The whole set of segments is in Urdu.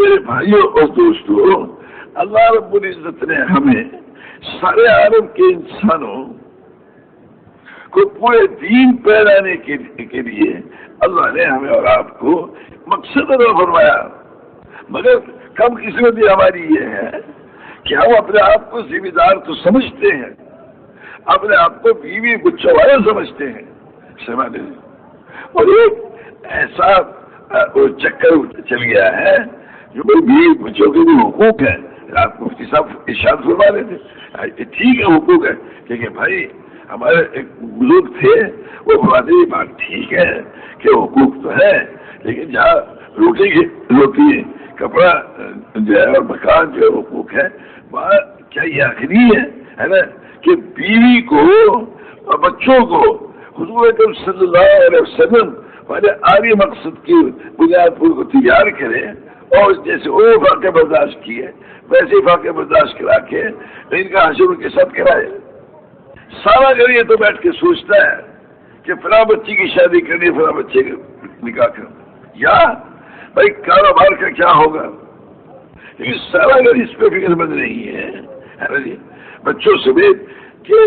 میرے بھائیوں اور دوستوں، اللہ رب العزت نے ہمیں سارے عالم کے انسانوں کو پورے دین پھیلانے کے لیے اللہ نے ہمیں اور آپ کو مقصد ادا فرمایا، مگر کم قسمتی ہماری یہ ہے کہ ہم اپنے آپ کو ذمہ دار تو سمجھتے ہیں، اپنے آپ کو بیوی بچوں والے سمجھتے ہیں، سمجھ لیں، اور ایک ایسا چکر چل گیا ہے جو بیوی بچوں کے بھی حقوق ہیں۔ آپ کو مفتی صاحب ارشاد فرما رہے تھے، ٹھیک ہے حقوق ہے، لیکن بھائی ہمارے ایک بزرگ تھے وہ فرماتے یہ بات ٹھیک ہے کہ حقوق تو ہے، لیکن جہاں روٹی کپڑا جو ہے اور مکان جو حقوق ہے، وہاں کیا یہ آخری ہے نا کہ بیوی کو اور بچوں کو حضور اکرم صلی اللہ علیہ وسلم والے عالی مقصد کی بنیاد پر کو تیار کرے، اور جیسے وہ فاقے برداشت کیے ویسے ہی فاقے برداشت کرا کے ان کا حشر کے ساتھ کرائے۔ سارا گھر یہ تو بیٹھ کے سوچتا ہے کہ فلاں بچی کی شادی کرنی، فلاں بچے کا نکاح کرنا، یا بھائی کاروبار کا کیا ہوگا، لیکن سارا گھر اس پہ فکر مند نہیں ہے جی۔ بچوں سمیت کہ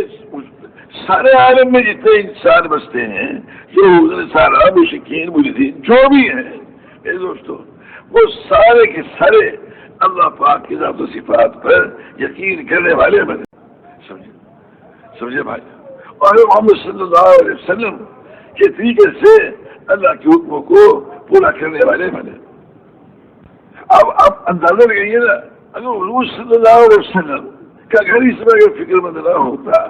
سارے عالم میں جتنے انسان بستے ہیں، جو سارا مشکین مجدین جو بھی ہیں میرے دوستوں، وہ سارے کے سارے اللہ پاک کی ذات و صفات پر یقین کرنے والے بنے، سمجھے بھائی، اور محمد صلی اللہ علیہ وسلم کے طریقے سے اللہ کے حکموں کو پورا کرنے والے بنے۔ اب آپ اندازہ لگائیے نا، اگر حضور صلی اللہ علیہ وسلم کا گھر اس میں اگر فکر مند نہ ہوتا،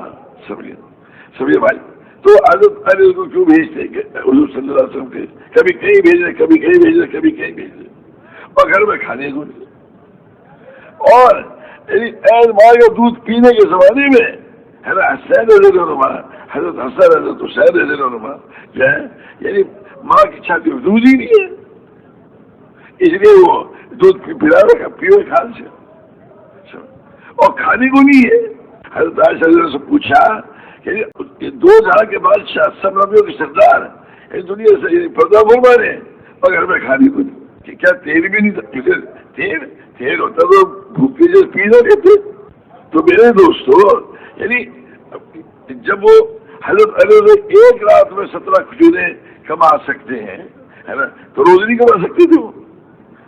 سمجھے بھائی، تو حضرت علی کو کیوں بھیجتے حضور صلی اللہ علیہ وسلم کے، کبھی کہیں بھیج رہے، کبھی کہیں بھیج رہے، کبھی کہیں بھیج رہے، اور گھر میں کھانے کو نہیں، اور ماں کا دودھ پینے کے زمانے میں حضرت حضرت حسن حضرت حسین رضی اللہ عنہما جو ہے، یعنی ماں کی چھاتی میں دودھ ہی نہیں ہے، اس لیے وہ دودھ پلا رکھا پیو کھان سے، اور کھانے کو نہیں ہے۔ حضرت عائشہ سے پوچھا کہ دو جہاں کے بادشاہ سب نبیوں کے سردار اس دنیا سے پردہ فرما رہے ہیں اور گھر میں کھانے کو نہیں، کہ کیا تیل بھی نہیں تھا، تیل ہوتا تو بھوکے سے پی نہ لیتے۔ تو میرے دوستو، یعنی جب وہ حضرت علی ایک رات میں 17 کھجوریں کما سکتے ہیں، ہے نا، تو روز نہیں کما سکتے تھے، وہ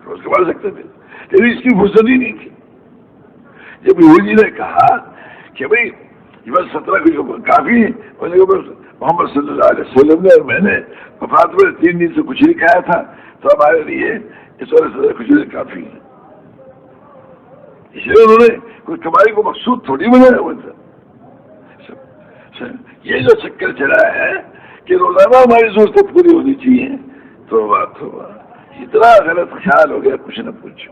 روز کما سکتے تھے، لیکن اس کی فرصت ہی نہیں تھی۔ جب یہودی نے کہا کہ بھائی یہ بس 17 کھجور کافی ہے، محمد صلی اللہ علیہ وسلم نے اور میں نے وفات میں 3 دن سے کچھ نہیں کھایا تھا، تو ہمارے لیے اس وجہ 17 کھجوریں کافی ہیں۔ اس لیے انہوں نے کوئی کمائی کو مقصود تھوڑی بنایا ہوا تھا۔ یہ جو چکر چلا ہے کہ روزانہ ہماری ضرورتیں پوری ہونی چاہیے، تو اتنا غلط خیال ہو گیا کچھ نہ پوچھو۔